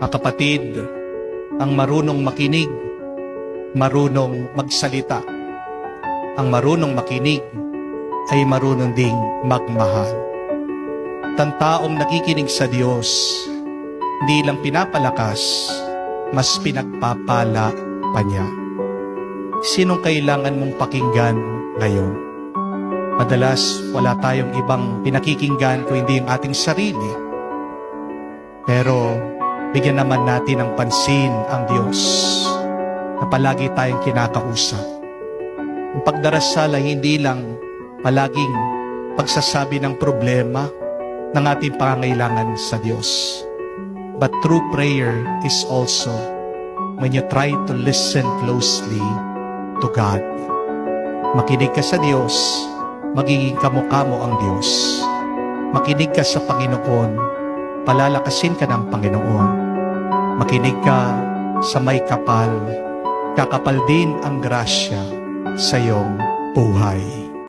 Mga kapatid, ang marunong makinig, marunong magsalita. Ang marunong makinig ay marunong ding magmahal. Ang taong nakikinig sa Diyos, hindi lang pinapalakas, mas pinagpapala pa niya. Sinong kailangan mong pakinggan ngayon? Madalas, wala tayong ibang pinakikinggan kung hindi yung ating sarili. Pero, bigyan naman natin ng pansin ang Diyos na palagi tayong kinakausap. Ang pagdarasal ay hindi lang palaging pagsasabi ng problema ng ating pangangailangan sa Diyos. But true prayer is also when you try to listen closely to God. Makinig ka sa Diyos, magiging kamukha mo ang Diyos. Makinig ka sa Panginoon, palalakasin ka ng Panginoon. Makinig ka sa may kapal, kakapal din ang grasya sa iyong buhay.